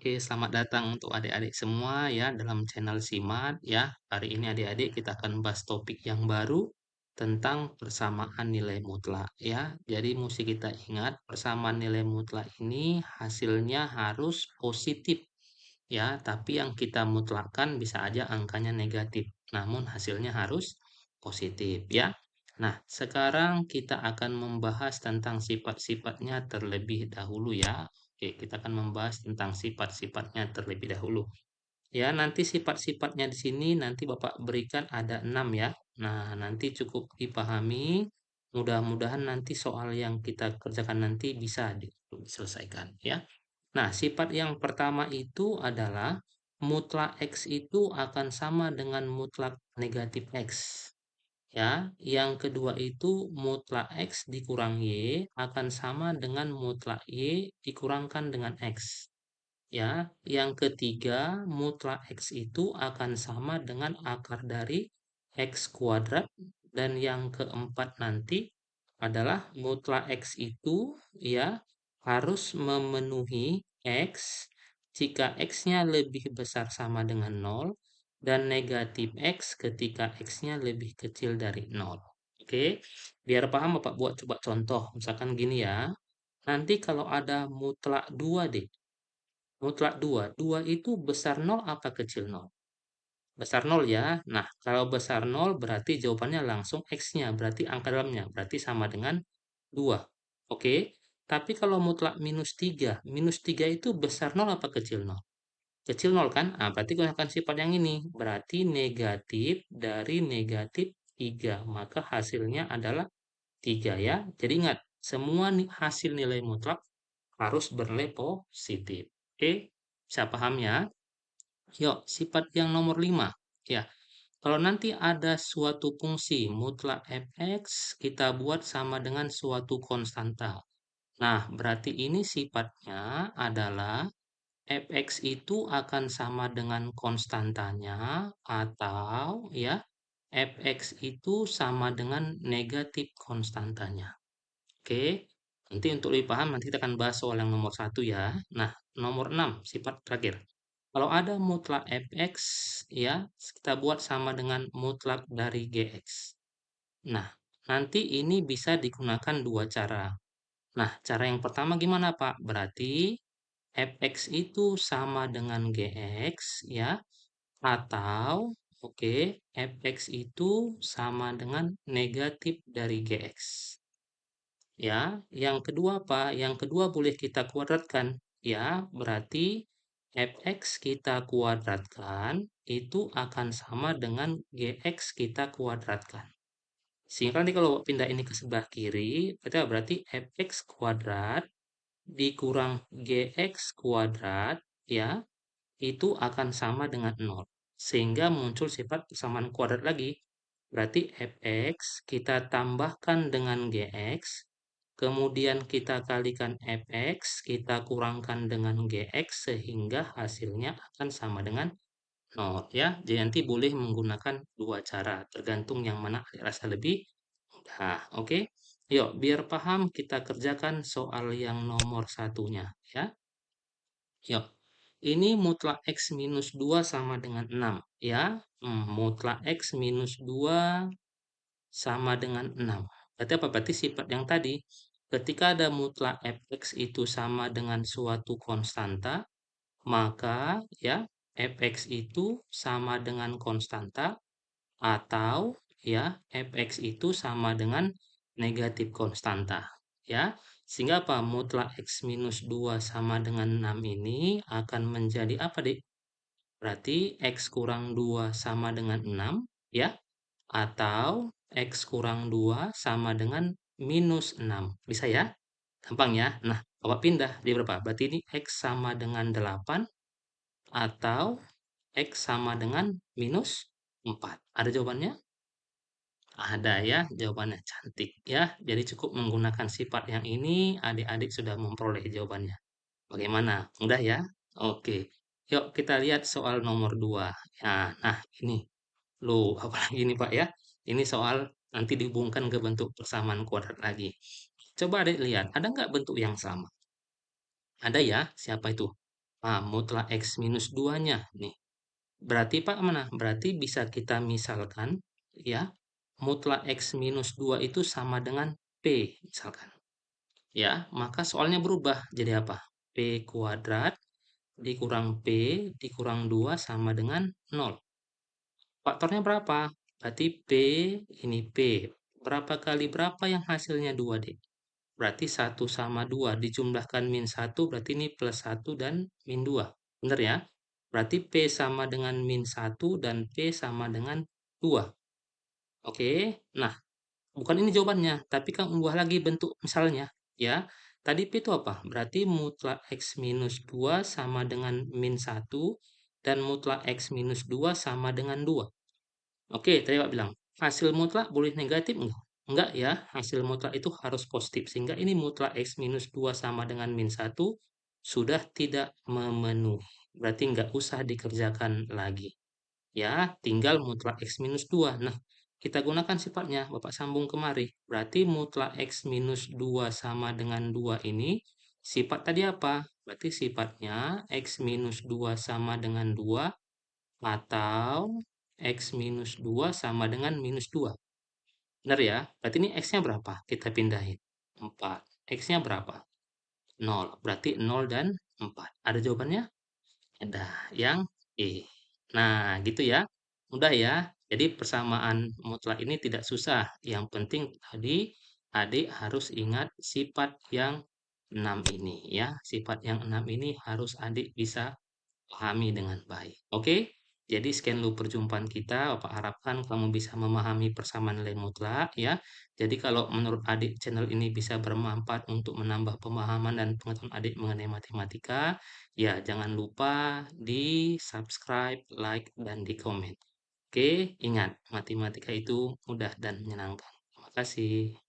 Oke, selamat datang untuk adik-adik semua ya dalam channel Simat ya. Hari ini adik-adik kita akan bahas topik yang baru tentang persamaan nilai mutlak ya. Jadi mesti kita ingat persamaan nilai mutlak ini hasilnya harus positif ya, tapi yang kita mutlakkan bisa aja angkanya negatif. Namun hasilnya harus positif ya. Nah, sekarang kita akan membahas tentang sifat-sifatnya terlebih dahulu ya. Oke, kita akan membahas tentang sifat-sifatnya terlebih dahulu. Ya, nanti sifat-sifatnya di sini nanti Bapak berikan ada 6 ya. Nah, nanti cukup dipahami. Mudah-mudahan nanti soal yang kita kerjakan nanti bisa diselesaikan ya. Nah, sifat yang pertama itu adalah mutlak X itu akan sama dengan mutlak negatif X. Ya, yang kedua itu mutlak X dikurang Y akan sama dengan mutlak Y dikurangkan dengan X. Ya, yang ketiga mutlak X itu akan sama dengan akar dari X kuadrat. Dan yang keempat nanti adalah mutlak X itu ya harus memenuhi X jika X-nya lebih besar sama dengan 0 dan negatif X ketika X-nya lebih kecil dari 0. Oke, biar paham Bapak buat coba contoh. Misalkan gini ya. Nanti kalau ada mutlak 2 deh. Mutlak 2. 2 itu besar 0 apa kecil 0? Besar 0 ya. Nah, kalau besar 0 berarti jawabannya langsung X-nya. Berarti angka dalamnya. Berarti sama dengan 2. Oke. Tapi kalau mutlak minus 3. Minus 3 itu besar 0 apa kecil 0? Kecil 0 kan? Nah, berarti gunakan sifat yang ini. Berarti negatif dari negatif 3. Maka hasilnya adalah 3 ya. Jadi ingat, semua hasil nilai mutlak harus bernilai positif. Oke, bisa paham ya? Yuk, sifat yang nomor 5. Ya, kalau nanti ada suatu fungsi mutlak fx, kita buat sama dengan suatu konstanta. Nah, berarti ini sifatnya adalah fx itu akan sama dengan konstantanya atau ya fx itu sama dengan negatif konstantanya. Oke, nanti untuk lebih paham nanti kita akan bahas soal yang nomor satu ya. Nah, nomor 6 sifat terakhir. Kalau ada mutlak fx ya, kita buat sama dengan mutlak dari gx. Nah, nanti ini bisa digunakan dua cara. Nah, cara yang pertama gimana Pak? Berarti fx itu sama dengan gx ya, atau oke, fx itu sama dengan negatif dari gx. Ya, yang kedua apa? Yang kedua boleh kita kuadratkan. Ya, berarti fx kita kuadratkan itu akan sama dengan gx kita kuadratkan. Sehingga nanti kalau pindah ini ke sebelah kiri, berarti fx kuadrat dikurang gx kuadrat, ya, itu akan sama dengan 0. Sehingga muncul sifat persamaan kuadrat lagi. Berarti fx kita tambahkan dengan gx, kemudian kita kalikan fx, kita kurangkan dengan gx, sehingga hasilnya akan sama dengan 0. Ya, jadi nanti boleh menggunakan dua cara, tergantung yang mana rasa lebih mudah. Oke, yuk biar paham kita kerjakan soal yang nomor satunya. Ya, yuk. Ini mutlak X minus 2 sama dengan 6. Ya, mutlak X minus 2 sama dengan 6. Berarti apa? Berarti sifat yang tadi. Ketika ada mutlak fx itu sama dengan suatu konstanta, maka ya fx itu sama dengan konstanta atau ya fx itu sama dengan negatif konstanta. Ya, sehingga apa? Mutlak x minus 2 sama dengan 6 ini akan menjadi apa, Dik? Berarti x kurang 2 sama dengan 6, ya? Atau x kurang 2 sama dengan minus 6. Bisa ya? Gampang ya? Nah, Bapak pindah di berapa? Berarti ini x sama dengan 8 atau x sama dengan minus 4. Ada jawabannya? Ada ya, jawabannya cantik ya. Jadi cukup menggunakan sifat yang ini, adik-adik sudah memperoleh jawabannya. Bagaimana? Mudah ya? Oke. Yuk kita lihat soal nomor 2. Ya, nah ini. Loh, apalagi ini Pak ya? Ini soal nanti dihubungkan ke bentuk persamaan kuadrat lagi. Coba adik lihat, ada nggak bentuk yang sama? Ada ya? Siapa itu? Nah, mutlak X minus 2-nya nih. Berarti Pak mana? Berarti bisa kita misalkan ya, mutlak X minus 2 itu sama dengan P misalkan. Ya, maka soalnya berubah jadi apa? P kuadrat dikurang P dikurang 2 sama dengan 0. Faktornya berapa? Berarti P ini P. Berapa kali berapa yang hasilnya 2 deh? Berarti 1 sama 2 dijumlahkan min 1 berarti ini plus 1 dan min 2. Benar ya? Berarti P sama dengan min 1 dan P sama dengan 2. Oke. Nah, bukan ini jawabannya, tapi kan ubah lagi bentuk misalnya. Ya, tadi P itu apa? Berarti mutlak X minus 2 sama dengan min 1 dan mutlak X minus 2 sama dengan 2. Oke, tadi Pak bilang, hasil mutlak boleh negatif enggak? Enggak ya, hasil mutlak itu harus positif. Sehingga ini mutlak X minus 2 sama dengan min 1 sudah tidak memenuhi. Berarti enggak usah dikerjakan lagi. Ya, tinggal mutlak X minus 2. Nah, kita gunakan sifatnya, Bapak sambung kemari. Berarti mutlak X minus 2 sama dengan 2 ini, sifat tadi apa? Berarti sifatnya X minus 2 sama dengan 2 atau X minus 2 sama dengan minus 2. Benar ya? Berarti ini X-nya berapa? Kita pindahin. 4. X-nya berapa? 0. Berarti 0 dan 4. Ada jawabannya? Ada. Yang E. Nah, gitu ya. Mudah ya. Jadi persamaan mutlak ini tidak susah. Yang penting tadi adik harus ingat sifat yang 6 ini ya. Sifat yang 6 ini harus adik bisa pahami dengan baik. Oke, jadi sekian dulu perjumpaan kita. Bapak harapkan kamu bisa memahami persamaan nilai mutlak ya. Jadi kalau menurut adik channel ini bisa bermanfaat untuk menambah pemahaman dan pengetahuan adik mengenai matematika, ya jangan lupa di subscribe, like, dan di komen. Oke, ingat matematika itu mudah dan menyenangkan. Terima kasih.